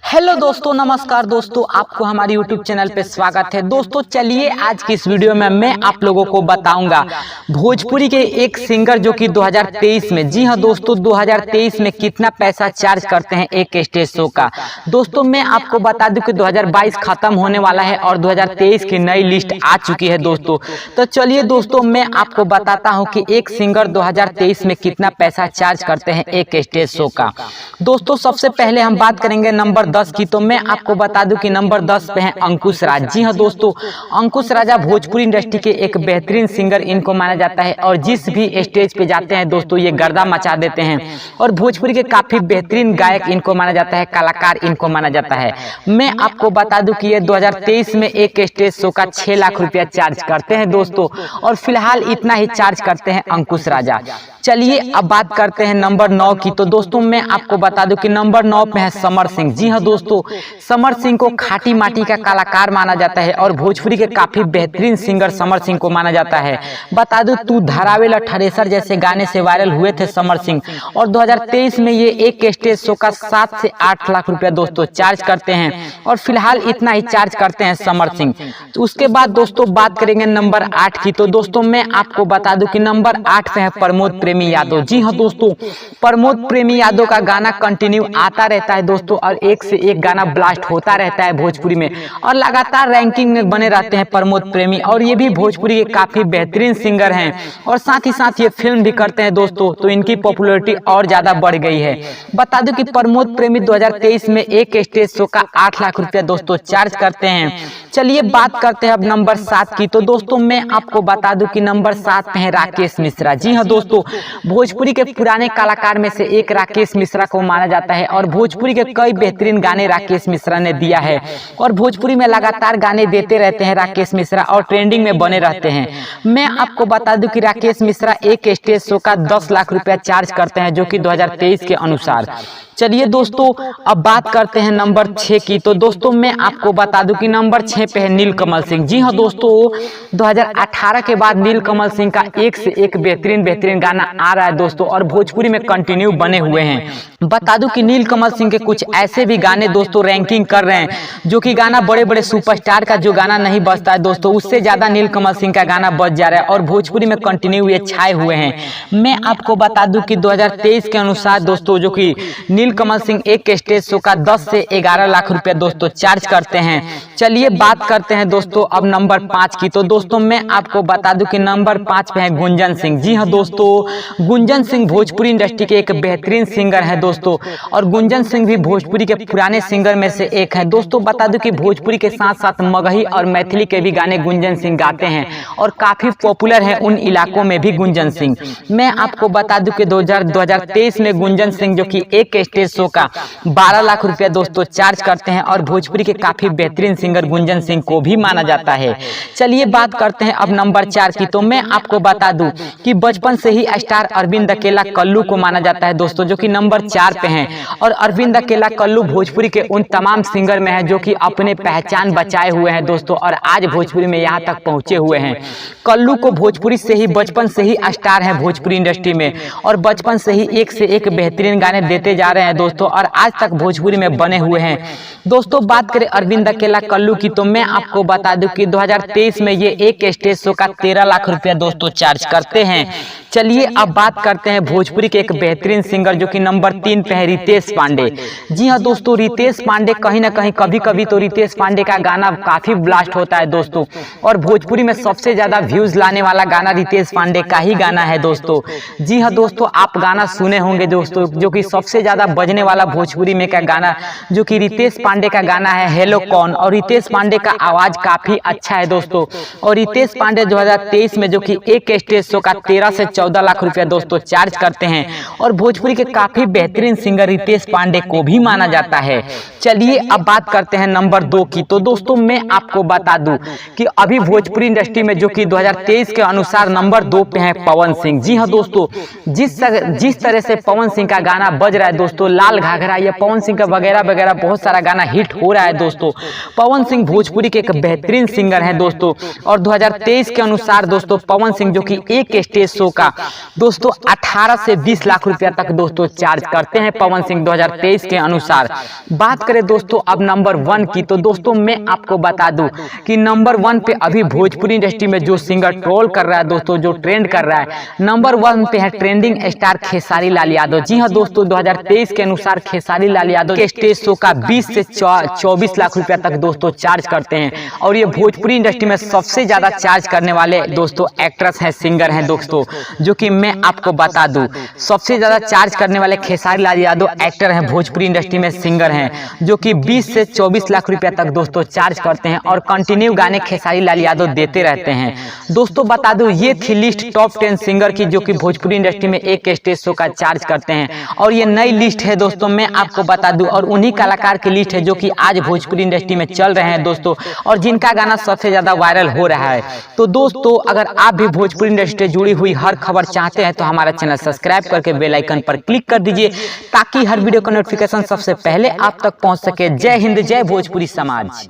Hello दोस्तों, नमस्कार दोस्तों, आपको हमारे YouTube चैनल पे स्वागत है। दोस्तों चलिए आज की इस वीडियो में मैं आप लोगों को बताऊंगा भोजपुरी के एक सिंगर जो कि 2023 में, जी हाँ दोस्तों, 2023 में कितना पैसा चार्ज करते हैं एक स्टेज शो का। दोस्तों मैं आपको बता दूं कि 2022 खत्म होने वाला है और 2023 की नई लिस्ट आ चुकी है दोस्तों। तो चलिए दोस्तों मैं आपको बताता हूँ कि एक सिंगर 2023 में कितना पैसा चार्ज करते हैं एक स्टेज शो का। दोस्तों सबसे पहले हम बात करेंगे नंबर 10 की। तो मैं आपको बता दूं कि नंबर 10 पे हैं अंकुश राज। जी हाँ दोस्तों, अंकुश राजा भोजपुरी इंडस्ट्री के एक बेहतरीन सिंगर इनको माना जाता है और जिस भी स्टेज पे जाते हैं दोस्तों ये गर्दा मचा देते हैं और भोजपुरी के काफी बेहतरीन गायक इनको माना जाता है, कलाकार इनको माना जाता है। मैं आपको बता दूं कि ये 2023 में एक स्टेज शो का 6 लाख रुपया चार्ज करते हैं दोस्तों, और फिलहाल इतना ही चार्ज करते हैं अंकुश राजा। चलिए अब बात करते हैं नंबर 9 की। तो दोस्तों मैं आपको बता दूं कि नंबर 9 पे है समर सिंह। जी हाँ दोस्तों, समर सिंह को खाटी माटी का कलाकार माना जाता है और भोजपुरी के काफी बेहतरीन सिंगर समर सिंह को माना जाता है। बता दूं तू धरावेला ठरेसर जैसे गाने से वायरल हुए थे समर सिंह, और 2023 में ये एक स्टेज शो का 7 से 8 लाख रुपया दोस्तों चार्ज करते हैं, और फिलहाल इतना ही चार्ज करते हैं समर सिंह। तो उसके बाद दोस्तों बात करेंगे नंबर 8 की। तो दोस्तों मैं आपको बता दूं कि नंबर 8 पे है प्रमोद प्रेमी यादव। जी हाँ दोस्तों, प्रमोद प्रेमी यादव का गाना कंटिन्यू आता रहता है दोस्तों, और एक से एक गाना ब्लास्ट होता रहता है भोजपुरी में, और लगातार रैंकिंग में बने रहते हैं प्रमोद प्रेमी। और ये भी भोजपुरी के काफी बेहतरीन सिंगर हैं, और साथ ही साथ ये फिल्म भी करते हैं दोस्तों, तो इनकी पॉपुलैरिटी और ज्यादा बढ़ गई है। बता दूं कि प्रमोद प्रेमी 2023 में एक स्टेज शो का 8 लाख रुपया दोस्तों चार्ज करते हैं। चलिए बात करते हैं अब नंबर 7 की। तो दोस्तों मैं आपको बता दूं कि नंबर 7 पे है राकेश मिश्रा। जी हाँ दोस्तों, भोजपुरी के पुराने कलाकार में से एक राकेश मिश्रा को माना जाता है, और भोजपुरी के कई बेहतरीन गाने राकेश मिश्रा ने दिया है, और भोजपुरी में लगातार गाने देते रहते हैं राकेश मिश्रा, और ट्रेंडिंग में बने रहते हैं। मैं आपको बता दूं कि राकेश मिश्रा एक स्टेज शो का 10 लाख रुपया चार्ज करते हैं, जो कि 2023 के अनुसार। चलिए दोस्तों अब बात करते हैं नंबर 6 की। तो दोस्तों मैं आपको बता दूं कि नंबर 6 पे है नीलकमल सिंह। जी हाँ दोस्तों, 2018 के बाद नीलकमल सिंह का एक से एक बेहतरीन गाना आ रहा है दोस्तों, और भोजपुरी में कंटिन्यू बने हुए हैं। बता दूं कि नीलकमल सिंह के कुछ ऐसे भी गाने दोस्तों रैंकिंग कर रहे हैं, जो कि गाना बड़े बड़े सुपरस्टार का जो गाना नहीं बजता है दोस्तों, उससे ज्यादा नीलकमल सिंह का गाना बज जा रहा है, और भोजपुरी में कंटिन्यू ये छाए हुए हैं। मैं आपको बता दूं कि 2023 के अनुसार दोस्तों, जो कि नीलकमल सिंह एक स्टेज शो का 10 से 11 लाख रुपया दोस्तों चार्ज करते हैं। चलिए बात करते हैं दोस्तों अब नंबर 5 की। तो दोस्तों मैं आपको बता दूं कि नंबर 5 पे है गुंजन सिंह। जी हाँ दोस्तों, गुंजन सिंह भोजपुरी इंडस्ट्री के एक बेहतरीन सिंगर है दोस्तों, और गुंजन सिंह भी भोजपुरी के पुराने सिंगर में से एक है दोस्तों। बता दूं कि भोजपुरी के साथ साथ मगही और मैथिली के भी गाने गुंजन सिंह गाते हैं, और काफी पॉपुलर है उन इलाकों में भी गुंजन सिंह। मैं आपको बता दूं कि 2023 में गुंजन सिंह जो कि एक स्टेज शो का 12 लाख रुपया दोस्तों चार्ज करते हैं, और भोजपुरी के काफी बेहतरीन सिंगर गुंजन सिंह को भी माना जाता है। चलिए बात करते हैं अब नंबर 4 की। तो मैं आपको बता दूं कि बचपन से ही स्टार अरविंद अकेला कल्लू को माना जाता है दोस्तों, जो कि नंबर 4 पे हैं, और अरविंद अकेला कल्लू भोजपुरी के उन तमाम सिंगर में है जो कि अपने पहचान बचाए हुए हैं दोस्तों, और आज भोजपुरी में यहाँ तक पहुंचे हुए हैं। कल्लू को भोजपुरी से ही बचपन से ही स्टार है भोजपुरी इंडस्ट्री में, और बचपन से ही एक से एक बेहतरीन गाने देते जा रहे हैं दोस्तों, और आज तक भोजपुरी में बने हुए हैं दोस्तों। बात करें अरविंद अकेला कल्लू की, तो मैं आपको बता दूं कि 2023 में ये एक स्टेज शो का 13 लाख रुपया दोस्तों चार्ज करते हैं। चलिए अब बात करते हैं भोजपुरी के एक बेहतरीन सिंगर जो कि नंबर 3 पे है रितेश पांडे। जी हाँ दोस्तों, रितेश पांडे कहीं ना कहीं कभी कभी तो रितेश पांडे का गाना काफी ब्लास्ट होता है दोस्तों, और भोजपुरी में सबसे ज्यादा व्यूज लाने वाला गाना रितेश पांडे का ही गाना है दोस्तों। जी हाँ दोस्तों, आप गाना सुने होंगे दोस्तों, जो कि सबसे ज्यादा बजने वाला भोजपुरी में का गाना जो कि रितेश पांडे का गाना है हेलो कौन, और रितेश पांडे का आवाज काफी अच्छा है दोस्तों। और रितेश पांडे 2023 में जो कि एक स्टेज शो का 13 से 14 लाख रुपया दोस्तों चार्ज करते हैं, और भोजपुरी के काफी बेहतरीन सिंगर रितेश पांडे को भी माना जाता है। चलिए अब बात करते हैं नंबर 2 की। तो दोस्तों मैं आपको बता दूं कि अभी भोजपुरी इंडस्ट्री में जो कि 2023 के अनुसार नंबर 2 पे है पवन सिंह। जी हाँ दोस्तों, जिस तरह से पवन सिंह का गाना बज रहा है दोस्तों, लाल घाघरा, या पवन सिंह का वगैरह वगैरह बहुत सारा गाना हिट हो रहा है दोस्तों। पवन सिंह भोजपुरी के एक बेहतरीन सिंगर हैं दोस्तों। और 2023 के अनुसार दोस्तों पवन सिंह जो कि एक स्टेज शो का दोस्तों 18 से 20 लाख रुपया तक दोस्तों चार्ज करते हैं पवन सिंह 2023 के अनुसार। बात करें दोस्तों अब नंबर 1 की, तो दोस्तों मैं आपको बता दूं कि नंबर 1 पे अभी भोजपुरी इंडस्ट्री में जो सिंगर ट्रोल कर रहा है दोस्तों, जो ट्रेंड कर रहा है, नंबर 1 पे है ट्रेंडिंग स्टार खेसारी लाल यादव। जी हाँ दोस्तों, 2023 के अनुसार खेसारी लाल यादव के स्टेज शो का 20 से 24 लाख रुपया तक दोस्तों चार्ज करते हैं। और ये भोजपुरी इंडस्ट्री में सबसे ज्यादा चार्ज करने वाले दोस्तों एक्ट्रेस हैं, सिंगर हैं दोस्तों, जो कि मैं आपको बता दूं सबसे ज्यादा चार्ज करने वाले खेसारी लाल यादव एक्टर हैं, भोजपुरी इंडस्ट्री में सिंगर हैं, जो कि 20 से 24 लाख रुपया तक दोस्तों चार्ज करते हैं और कंटिन्यू गाने खेसारी लाल यादव देते रहते हैं। दोस्तों बता दूं ये थी लिस्ट टॉप 10 सिंगर की जो कि भोजपुरी इंडस्ट्री में एक स्टेज शो का चार्ज करते हैं। और ये नई लिस्ट है दोस्तों, मैं आपको बता दूं, और उन्हीं कलाकार की लिस्ट है जो कि आज भोजपुरी इंडस्ट्री में चल रहे हैं दोस्तों, और जिनका गाना सबसे ज्यादा वायरल हो रहा है। तो दोस्तों अगर आप भी भोजपुरी इंडस्ट्री से जुड़ी हुई हर खबर चाहते हैं तो हमारा चैनल सब्सक्राइब करके बेल आइकन पर क्लिक कर दीजिए ताकि हर वीडियो का नोटिफिकेशन सबसे पहले आप तक पहुंच सके। जय हिंद, जय भोजपुरी समाज।